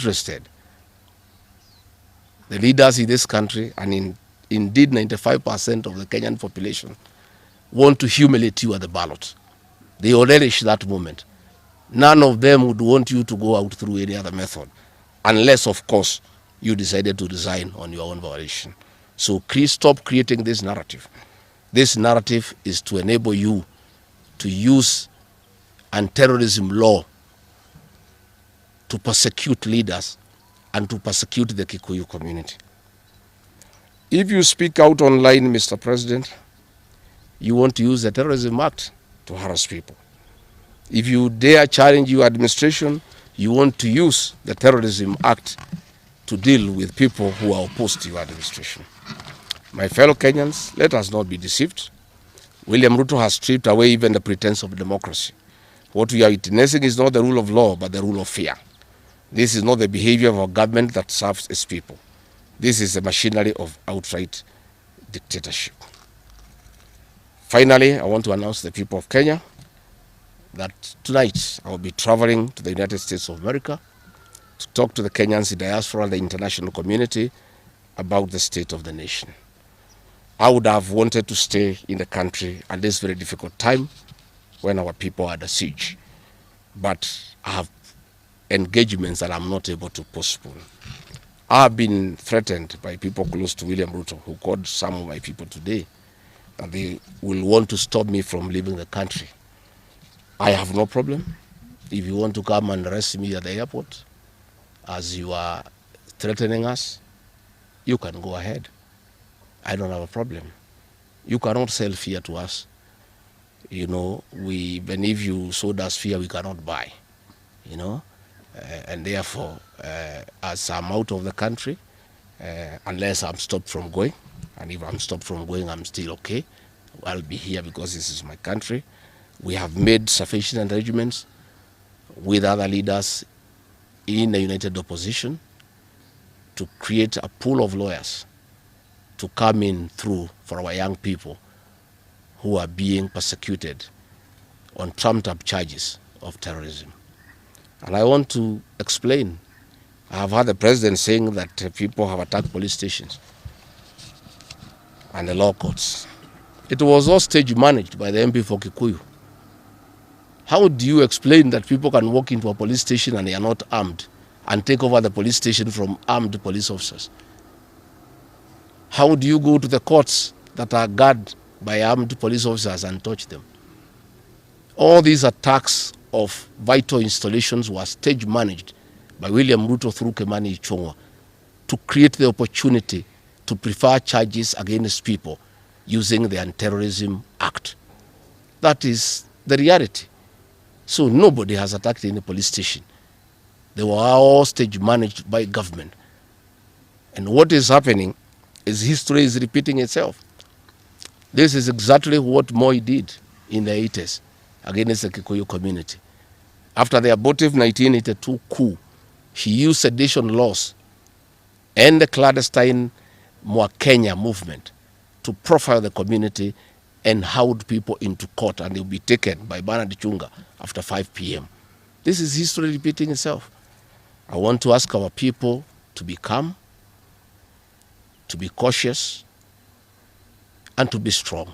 interested. The leaders in this country, and indeed 95% of the Kenyan population, want to humiliate you at the ballot. They will relish that moment. None of them would want you to go out through any other method, unless, of course, you decided to resign on your own volition. So please stop creating this narrative. This narrative is to enable you to use anti-terrorism law to persecute leaders and to persecute the Kikuyu community. If you speak out online, Mr. President, you want to use the Terrorism Act to harass people. If you dare challenge your administration, you want to use the Terrorism Act to deal with people who are opposed to your administration. My fellow Kenyans, let us not be deceived. William Ruto has stripped away even the pretense of democracy. What we are witnessing is not the rule of law, but the rule of fear. This is not the behavior of a government that serves its people. This is the machinery of outright dictatorship. Finally, I want to announce to the people of Kenya that tonight I will be traveling to the United States of America to talk to the Kenyans in diaspora and the international community about the state of the nation. I would have wanted to stay in the country at this very difficult time when our people are under siege, but I have engagements that I'm not able to postpone. I have been threatened by people close to William Ruto, who called some of my people today, and they will want to stop me from leaving the country. I have no problem. If you want to come and arrest me at the airport, as you are threatening us, you can go ahead. I don't have a problem. You cannot sell fear to us. You know, even if you sold us fear, we cannot buy. You know, and therefore, as I'm out of the country, unless I'm stopped from going, and if I'm stopped from going, I'm still okay. I'll be here because this is my country. We have made sufficient arrangements with other leaders in the united opposition to create a pool of lawyers to come in through for our young people who are being persecuted on trumped-up charges of terrorism. And I want to explain. I have heard the president saying that people have attacked police stations and the law courts. It was all stage managed by the MP for Kikuyu. How do you explain that people can walk into a police station and they are not armed and take over the police station from armed police officers? How do you go to the courts that are guarded by armed police officers and touch them? All these attacks of vital installations were stage managed by William Ruto through Kimani Ichungwa to create the opportunity to prefer charges against people using the Anti-Terrorism Act. That is the reality. So nobody has attacked any police station. They were all stage managed by government. And what is happening is history is repeating itself. This is exactly what Moi did in the 80s against the Kikuyu community. After the abortive 1982 coup, he used sedition laws and the clandestine Kenya movement to profile the community and hold people into court, and they'll be taken by Bernard Ichungwa after 5 p.m. This is history repeating itself. I want to ask our people to be calm, to be cautious, and to be strong.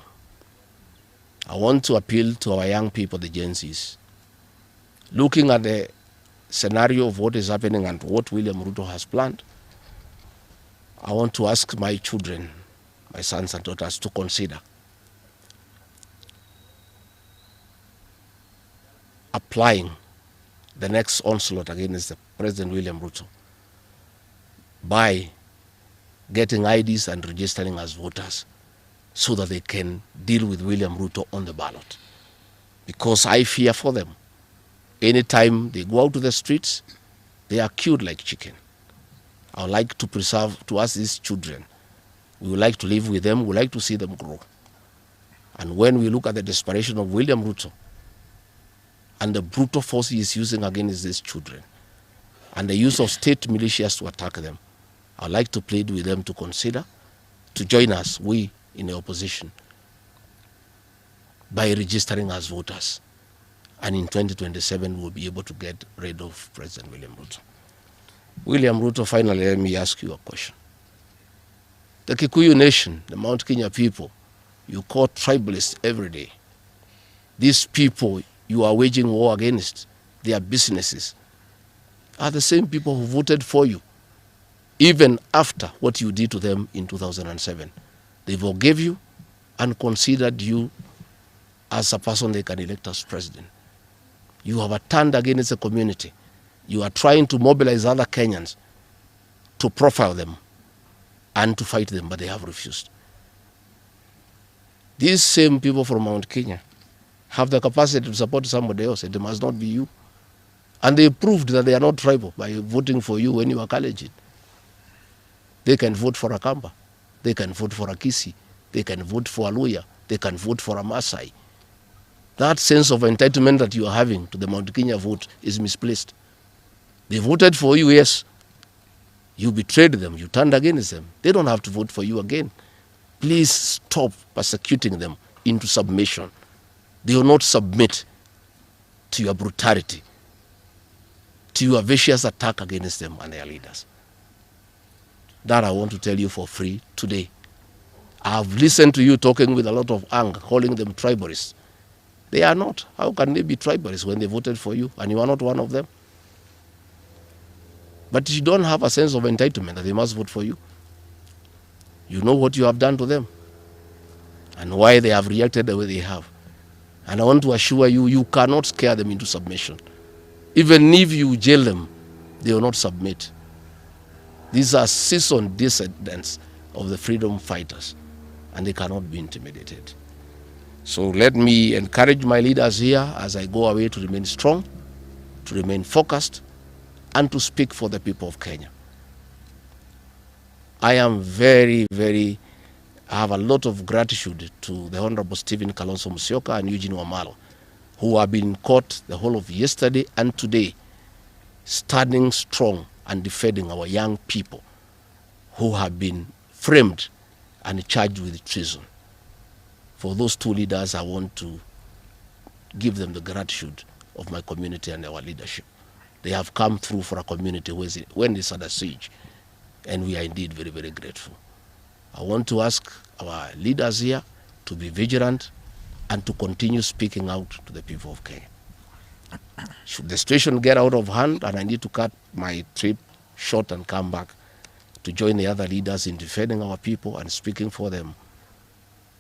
I want to appeal to our young people, the Gen Zs. Looking at the scenario of what is happening and what William Ruto has planned, I want to ask my children, my sons and daughters, to consider applying the next onslaught against the President William Ruto by getting IDs and registering as voters so that they can deal with William Ruto on the ballot. Because I fear for them. Anytime they go out to the streets, they are killed like chicken. I would like to preserve to us these children. We would like to live with them. We would like to see them grow. And when we look at the desperation of William Ruto and the brutal force he is using against these children and the use of state militias to attack them, I would like to plead with them to consider, to join us, we in the opposition, by registering as voters. And in 2027, we'll be able to get rid of President William Ruto. William Ruto, finally, let me ask you a question. The Kikuyu nation, the Mount Kenya people, you call tribalists every day. These people you are waging war against, their businesses, are the same people who voted for you, even after what you did to them in 2007. They forgave you and considered you as a person they can elect as president. You have turned against the community. You are trying to mobilize other Kenyans to profile them and to fight them, but they have refused. These same people from Mount Kenya have the capacity to support somebody else. It must not be you. And they proved that they are not tribal by voting for you when you are Kalenjin. They can vote for a Kamba. They can vote for a Kisi. They can vote for a Luya. They can vote for a Maasai. That sense of entitlement that you are having to the Mount Kenya vote is misplaced. They voted for you, yes. You betrayed them. You turned against them. They don't have to vote for you again. Please stop persecuting them into submission. They will not submit to your brutality, to your vicious attack against them and their leaders. That I want to tell you for free today. I have listened to you talking with a lot of anger, calling them tribalists. They are not. How can they be tribalists when they voted for you and you are not one of them? But you don't have a sense of entitlement that they must vote for you. You know what you have done to them and why they have reacted the way they have. And I want to assure you, you cannot scare them into submission. Even if you jail them, they will not submit. These are seasoned descendants of the freedom fighters, and they cannot be intimidated. So let me encourage my leaders here as I go away to remain strong, to remain focused, and to speak for the people of Kenya. I am I have a lot of gratitude to the Honorable Stephen Kalonzo Musyoka and Eugene Wamalwa, who have been in court the whole of yesterday and today, standing strong and defending our young people who have been framed and charged with treason. For those two leaders, I want to give them the gratitude of my community and our leadership. They have come through for a community when it's under siege, and we are indeed very, very grateful. I want to ask our leaders here to be vigilant and to continue speaking out to the people of Kenya. Should the situation get out of hand and I need to cut my trip short and come back to join the other leaders in defending our people and speaking for them,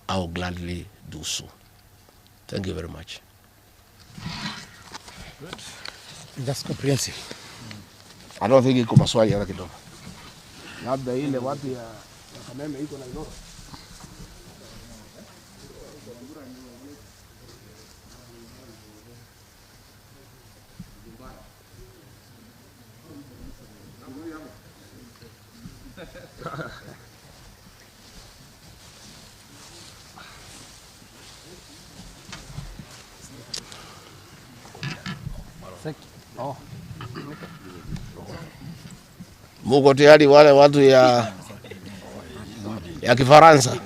I will gladly do so. Thank you very much. Good. That's comprehensive. I don't think iko maswali hata kidogo. Labda ile watu ya Kameme iko na Nairobi. Oh. Muko tayari wale watu ya Kifaransa?